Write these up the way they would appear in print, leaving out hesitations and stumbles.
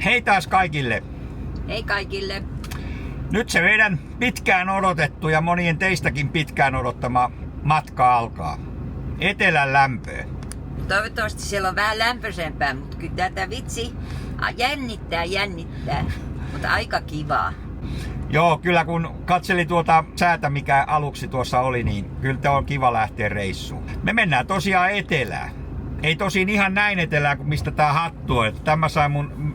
Hei taas kaikille! Hei kaikille! Nyt se meidän pitkään odotettu ja monien teistäkin pitkään odottama matka alkaa. Etelän lämpöön. Toivottavasti siellä on vähän lämpöisempää, mutta kyllä tätä vitsi jännittää. Mutta aika kivaa. Joo, kyllä kun katselin tuota säätä, mikä aluksi tuossa oli, niin kyllä tämä on kiva lähteä reissuun. Me mennään tosiaan etelään. Ei tosin ihan näin etelään kuin mistä tää hattu on. Tämä sai mun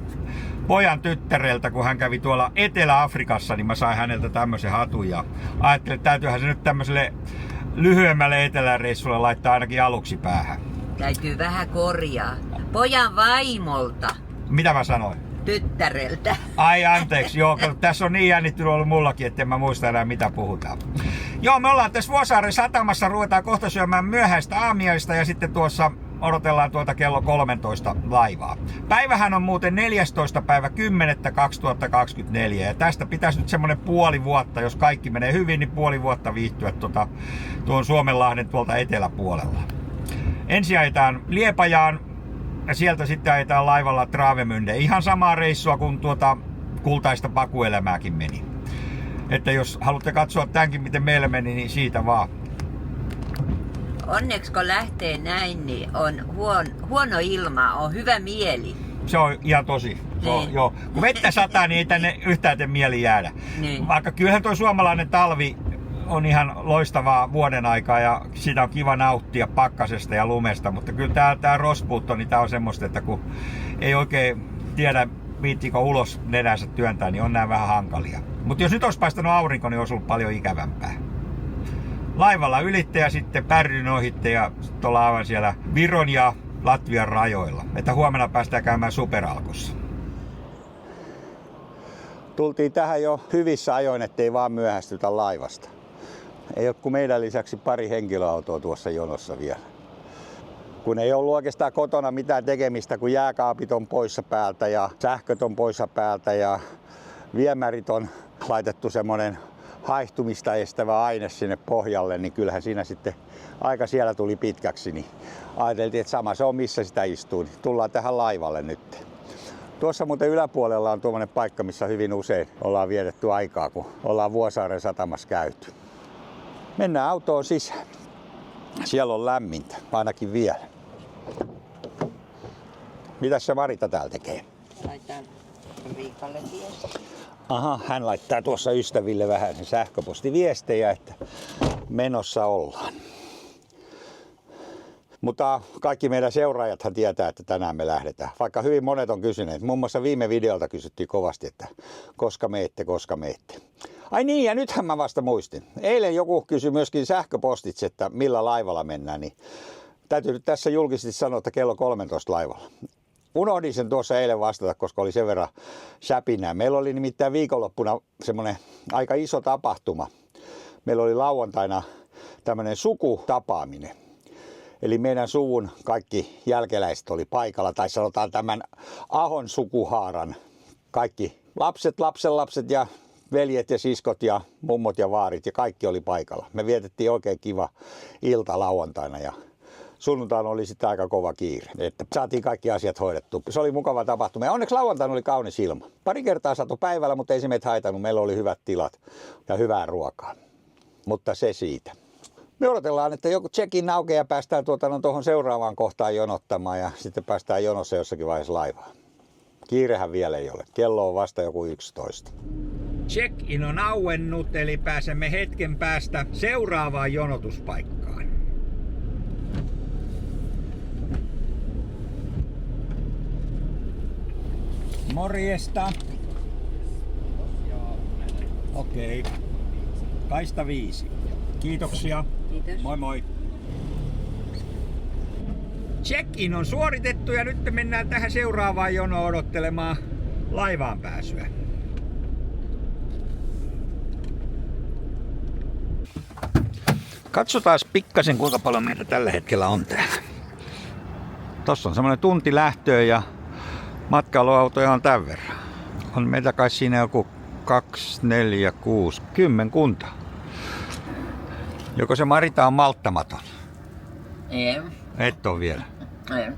pojan tyttäreltä, kun hän kävi tuolla Etelä-Afrikassa, niin mä sain häneltä tämmöisen hatun. Ja ajattelin, että täytyyhän se nyt tämmöiselle lyhyemmälle eteläreissulle laittaa ainakin aluksi päähän. Täytyy vähän korjaa. Pojan vaimolta. Mitä mä sanoin? Tyttäreltä. Ai anteeksi, joo, tässä on niin jännittynyt ollut mullakin, että en mä muista enää mitä puhutaan. Joo, me ollaan tässä Vuosaaren satamassa, ruvetaan kohta syömään myöhäistä aamiaista ja sitten tuossa odotellaan tuota kello 13 laivaa. Päivähän on muuten 14. päivä 10.2024 ja tästä pitäisi nyt semmonen puoli vuotta, jos kaikki menee hyvin, niin puoli vuotta viihtyä tuon Suomenlahden tuolta eteläpuolella. Ensin ajetaan Liepajaan ja sieltä sitten ajetaan laivalla Travemünde. Ihan samaa reissua kuin tuota kultaista pakuelämääkin meni. Että jos haluatte katsoa tämänkin miten meillä meni, niin siitä vaan. Onneksi kun lähtee näin, niin on huono ilma, on hyvä mieli. Se on ihan tosi. Niin. Joo. Kun vettä sataa, niin ei tänne yhtään tee mieli jäädä. Niin. Vaikka kyllähän tuo suomalainen talvi on ihan loistavaa vuoden aikaa ja siitä on kiva nauttia pakkasesta ja lumesta, mutta kyllä tää rospuutto, niin tää on semmoista, että kun ei oikein tiedä viittiikö ulos nenänsä työntää, niin on nää vähän hankalia. Mutta jos nyt olisi paistanut aurinko, niin olisi ollut paljon ikävämpää. Laivalla ylitte ja sitten Pärryn ohitte ja sitten ollaan aivan siellä Viron ja Latvian rajoilla. Että huomenna päästään käymään Superalkossa. Tultiin tähän jo hyvissä ajoin, ettei vaan myöhästytä laivasta. Ei ole kuin meidän lisäksi pari henkilöautoa tuossa jonossa vielä. Kun ei ollut oikeastaan kotona mitään tekemistä, kun jääkaapit on poissa päältä ja sähköt on poissa päältä ja viemärit on laitettu semmonen haihtumista estävä aine sinne pohjalle, niin kyllähän siinä sitten aika siellä tuli pitkäksi. Niin ajateltiin, että sama se on missä sitä istuu. Niin tullaan tähän laivalle nyt. Tuossa muuten yläpuolella on tuommoinen paikka, missä hyvin usein ollaan vietetty aikaa, kun ollaan Vuosaaren satamassa käyty. Mennään autoon sisään. Siellä on lämmintä, ainakin vielä. Mitäs se Marita täällä tekee? Laitan Riikalle viesti. Aha, hän laittaa tuossa ystäville vähän sähköpostiviestejä, että menossa ollaan. Mutta kaikki meidän seuraajathan tietää, että tänään me lähdetään. Vaikka hyvin monet on kysyneet. Muun muassa viime videolta kysyttiin kovasti, että koska meette. Ai niin, ja nythän mä vasta muistin. Eilen joku kysyi myöskin sähköpostitse, että millä laivalla mennään. Niin täytyy nyt tässä julkisesti sanoa, että kello 13 laivalla. Unohdin sen tuossa eilen vastata, koska oli sen verran säpinää. Meillä oli nimittäin viikonloppuna semmoinen aika iso tapahtuma. Meillä oli lauantaina tämmöinen sukutapaaminen. Eli meidän suvun kaikki jälkeläiset oli paikalla, tai sanotaan tämän Ahon sukuhaaran kaikki lapset, lapsenlapset ja veljet ja siskot ja mummot ja vaarit ja kaikki oli paikalla. Me vietettiin oikein kiva ilta lauantaina ja sunnuntaina oli sitten aika kova kiire, että saatiin kaikki asiat hoidettu. Se oli mukava tapahtuma ja onneksi lauantaina oli kaunis ilma. Pari kertaa satoi päivällä, mutta ei se meitä haitannut. Meillä oli hyvät tilat ja hyvää ruokaa. Mutta se siitä. Me odotellaan, että joku check-in aukeaa ja päästään tuohon seuraavaan kohtaan jonottamaan ja sitten päästään jonossa jossakin vaiheessa laivaan. Kiirehän vielä ei ole. Kello on vasta joku 11. Check-in on auennut, eli pääsemme hetken päästä seuraavaan jonotuspaikkaan. Morjesta. Okei. Kaista 5. Kiitoksia. Kiitos. Moi moi. Check-in on suoritettu ja nyt mennään tähän seuraavaan jonoon odottelemaan laivaan pääsyä. Katsotaan pikkasen kuinka paljon meitä tällä hetkellä on täällä. Tossa on semmonen tunti lähtöön ja matkailuautoja on tämän verran. On meitä kai siinä joku 2, 4, 6, 10 kunta. Joko se Marita on malttamaton? Ei. Et oo vielä. Ei.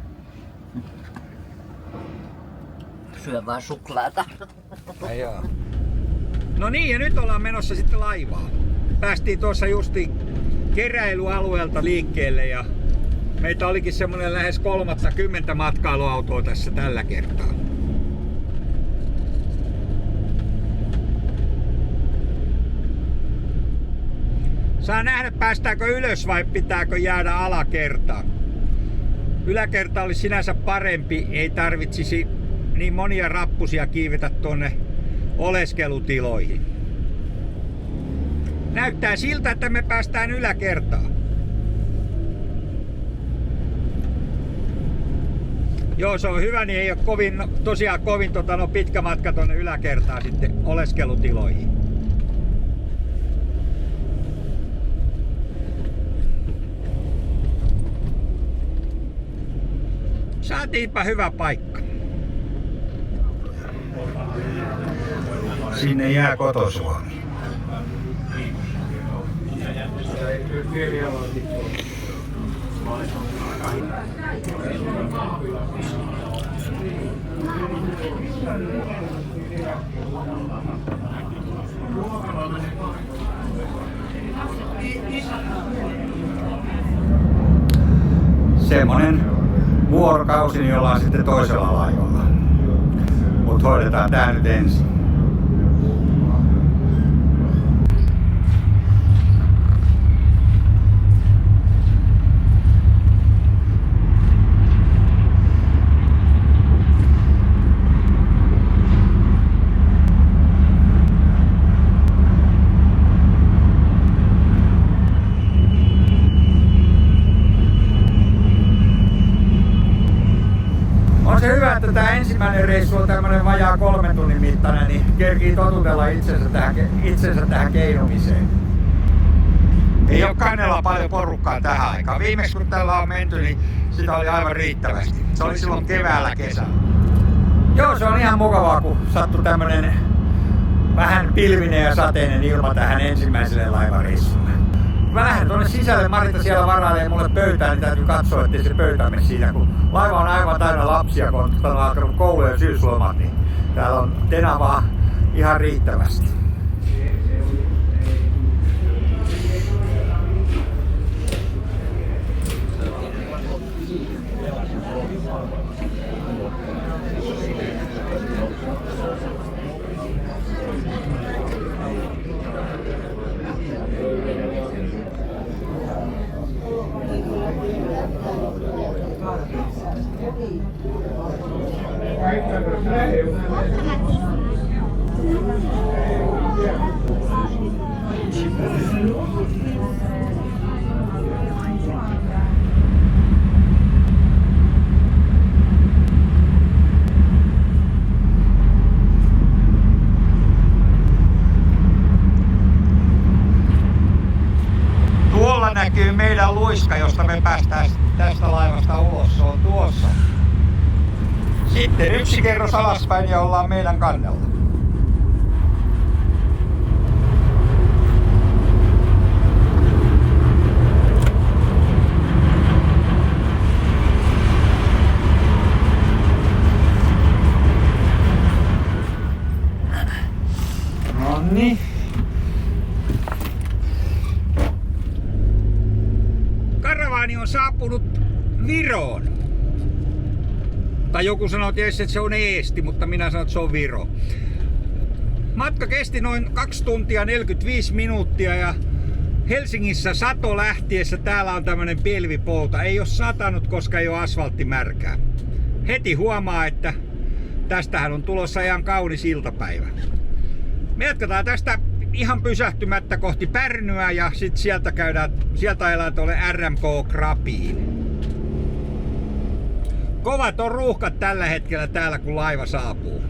syö vaan suklaata. Joo. No niin, ja nyt ollaan menossa sitten laivaan. Päästiin tuossa justi keräilyalueelta liikkeelle ja meitä olikin semmonen lähes 30 matkailuautoa tässä tällä kertaa. Saa nähdä, päästäänkö ylös vai pitääkö jäädä alakertaan. Yläkerta olisi sinänsä parempi, ei tarvitsisi niin monia rappusia kiivetä tuonne oleskelutiloihin. Näyttää siltä, että me päästään yläkertaan. Joo, se on hyvä, niin ei ole tosiaan kovin pitkä matka tuonne yläkertaan sitten oleskelutiloihin. Saatiinpa hyvä paikka. Sinne jää Koto-Suomi. Semmonen vuorokausi, niin ollaan sitten toisella laivalla. Mut hoidetaan tää nyt ensin. On se hyvä, että tämä ensimmäinen reissu on tämmönen vajaa 3 tunnin mittainen, niin kerkii totutella itsensä tähän keinumiseen. Ei ole kannella paljon porukkaa tähän aikaan. Viimeksi kun tällä on menty, niin sitä oli aivan riittävästi. Se oli silloin keväällä kesällä. Joo, se on ihan mukavaa, kun sattui tämmönen vähän pilvinen ja sateinen ilma tähän ensimmäiselle laivareissulle. Mä lähden tuonne sisälle, Marita siellä varailee mulle pöytään, niin täytyy katsoa, ettei se pöytä mene siinä, kun laiva on aivan täynnä lapsia, kun on alkanut koulu ja syyslomat, niin täällä on tenavaa ihan riittävästi. Tuolla näkyy meidän luiska, josta me päästään tästä laivasta ulos. Se on tuossa. Sitten yksi kerros alaspäin ja ollaan meidän kannella. Nonni. Karavaani on saapunut Viroon. Tai joku sanoo tietysti, että se on Eesti, mutta minä sanon, että se on Viro. Matka kesti noin 2 tuntia 45 minuuttia ja Helsingissä sato lähtiessä täällä on tämmönen pilvipouta. Ei ole satanut, koska ei ole asfaltti märkää. Heti huomaa, että tästähän on tulossa ihan kaunis iltapäivä. Me jatketaan tästä ihan pysähtymättä kohti Pärnyä ja sit sieltä ajellaan tuolle RMK Krabiin. Kovat on ruuhkat tällä hetkellä täällä, kun laiva saapuu.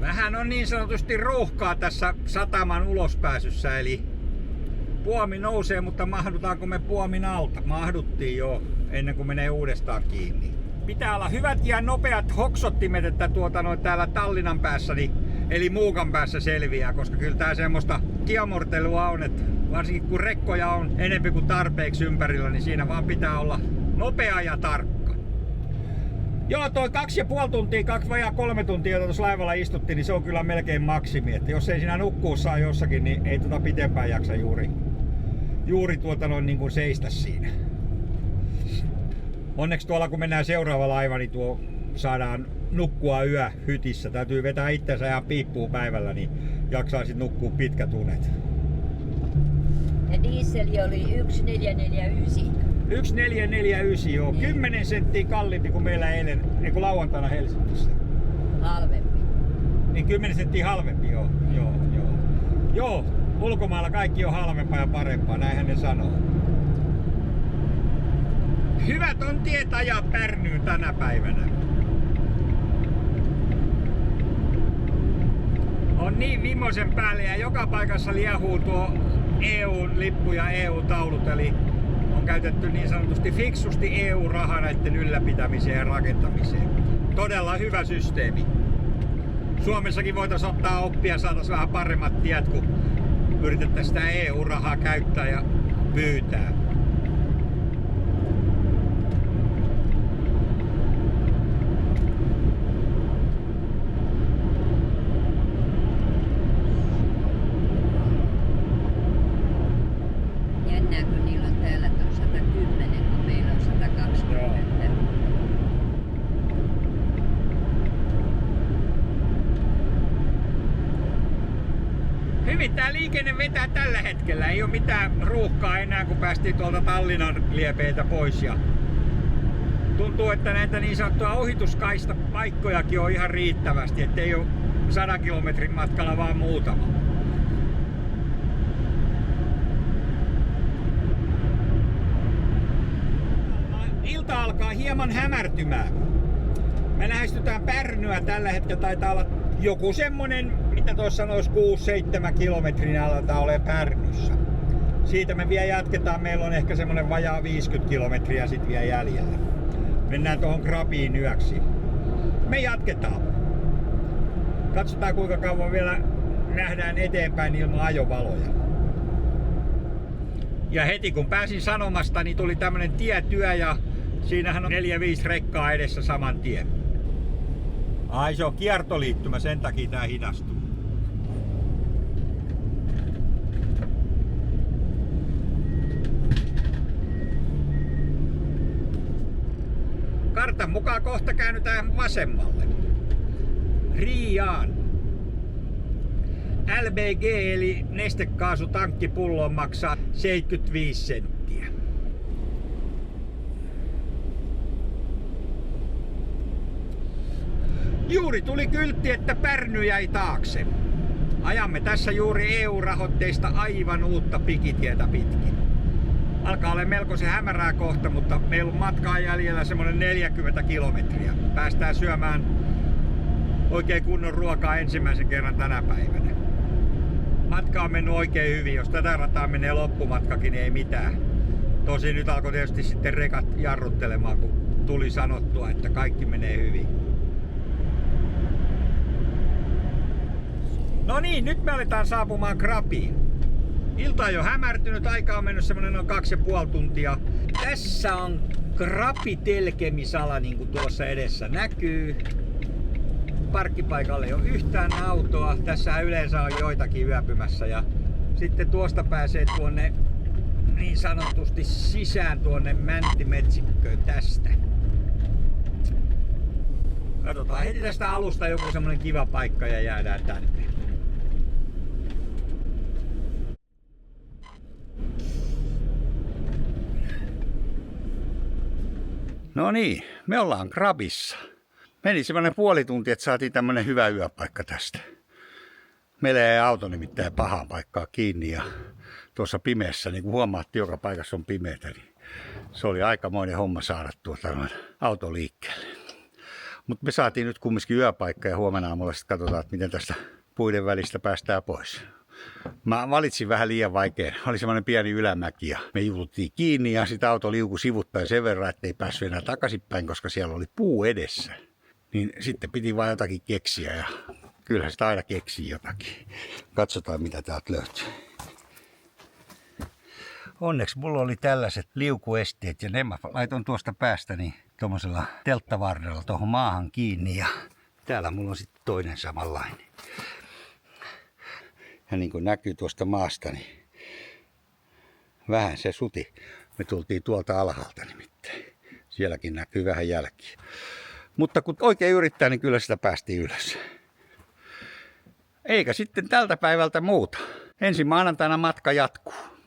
Vähän on niin sanotusti ruuhkaa tässä sataman ulospääsyssä, eli puomi nousee, mutta mahdutaanko me puomin alta? Mahduttiin jo, ennen kuin menee uudestaan kiinni. Pitää olla hyvät ja nopeat hoksottimet, että täällä Tallinnan päässä, eli Muukan päässä selviää, koska kyllä tää semmoista kiamortelua on, että Varsinkin kun rekkoja on enemmän kuin tarpeeksi ympärillä, niin siinä vaan pitää olla nopea ja tarkka. Joo, toi 2,5 tuntia, 2-3 tuntia, jota tuossa laivalla istuttiin, niin se on kyllä melkein maksimi. Että jos ei siinä nukkuu saa jossakin, niin ei pitempään jaksa juuri niin kuin seistä siinä. Onneksi tuolla kun mennään seuraava laiva, niin saadaan nukkua yö hytissä. Täytyy vetää itsensä ihan piippuun päivällä, niin jaksaa sit nukkua pitkät unet. Ja dieseli oli 1,449. 1,449, joo. 10 senttiä kalliimpi kuin meillä eilen, ei kun lauantaina Helsingissä. Halvempi. Niin 10 senttiä halvempi, joo. Joo, ulkomailla kaikki on halvempaa ja parempaa, näinhän ne sanoo. Hyvät on tiet ajaa Pärnyyn tänä päivänä. On niin vimosen päälle ja joka paikassa liehuu tuo EU-lippu ja EU-taulut, eli on käytetty niin sanotusti fiksusti EU-rahaa näiden ylläpitämiseen ja rakentamiseen. Todella hyvä systeemi. Suomessakin voitaisiin ottaa oppia ja saataisiin vähän paremmat tiet, kun yritettäisiin sitä EU-rahaa käyttää ja pyytää. Jännää, kun niillä on täällä 110, kun meillä on 120. Joo. Hyvin tää liikenne vetää tällä hetkellä. Ei ole mitään ruuhkaa enää, kun päästiin tuolta Tallinnan liepeiltä pois. Ja tuntuu, että näitä niin sanottuja ohituskaista paikkojakin on ihan riittävästi, ettei ole 100 kilometrin matkalla vaan muutama. Ilta alkaa hieman hämärtymään. Me lähestytään Pärnyä, tällä hetkellä taitaa olla joku semmonen, mitä tuossa sanois 6-7 kilometrin aletaan ole Pärnyssä. Siitä me vielä jatketaan, meillä on ehkä semmonen vajaa 50 kilometriä sit vielä jäljellä. Mennään tuohon Krabiin yöksi. Me jatketaan. Katsotaan kuinka kauan vielä nähdään eteenpäin ilman ajovaloja. Ja heti kun pääsin sanomasta, niin tuli tämmönen tietyö ja siinähän on 4-5 rekkaa edessä saman tien. Ai se on kiertoliittymä, sen takia tää hidastuu. Kartan mukaan kohta käännytään vasemmalle. Riiaan. LBG eli nestekaasutankkipullo maksaa 75 senttiä. Juuri tuli kyltti, että Pärny jäi taakse. Ajamme tässä juuri EU-rahoitteista aivan uutta pikitietä pitkin. Alkaa olla melkoisen hämärää kohta, mutta meillä on matkaa jäljellä semmonen 40 kilometriä. Päästään syömään oikein kunnon ruokaa ensimmäisen kerran tänä päivänä. Matka on mennyt oikein hyvin. Jos tätä rataa menee loppumatkakin, niin ei mitään. Tosin nyt alkoi tietysti sitten rekat jarruttelemaan, kun tuli sanottua, että kaikki menee hyvin. No niin, nyt me aletaan saapumaan Krabiin. Ilta on jo hämärtynyt, aika on mennyt semmonen noin 2,5 tuntia. Tässä on Krabi-telkemisala, niin kuin tuossa edessä näkyy. Parkkipaikalle ei ole yhtään autoa. Tässä yleensä on joitakin yöpymässä ja sitten tuosta pääsee tuonne niin sanotusti sisään tuonne Mäntimetsikköön tästä. Katsotaan heti tästä alusta joku semmonen kiva paikka ja jäädään tänne. No niin, me ollaan Krabissa. Meni semmoinen puoli tuntia, että saatiin tämmönen hyvä yöpaikka tästä. Meillä ei auto nimittäin pahaan paikkaa kiinni ja tuossa pimeässä, niin kuin huomaatte, joka paikassa on pimeätä, niin se oli aikamoinen homma saada auto liikkeelle. Mutta me saatiin nyt kumminkin yöpaikka ja huomenna aamulla sitten katsotaan, että miten tästä puiden välistä päästään pois. Mä valitsin vähän liian vaikean. Oli semmoinen pieni ylämäki ja me juututtiin kiinni ja sitten auto liukui sivuttain sen verran, ettei päässyt enää takaisinpäin, koska siellä oli puu edessä. Niin sitten piti vaan jotakin keksiä ja kyllähän sitä aina keksii jotakin. Katsotaan mitä täältä löytyy. Onneksi mulla oli tällaiset liukuesteet ja ne mä laitoin tuosta päästäni tuommoisella telttavarrella tuohon maahan kiinni ja täällä mulla on sitten toinen samanlainen. Ja niin kuin näkyy tuosta maasta, niin vähän se suti. Me tultiin tuolta alhaalta nimittäin. Sielläkin näkyy vähän jälkiä. Mutta kun oikein yrittää, niin kyllä sitä päästiin ylös. Eikä sitten tältä päivältä muuta. Ensi maanantaina matka jatkuu.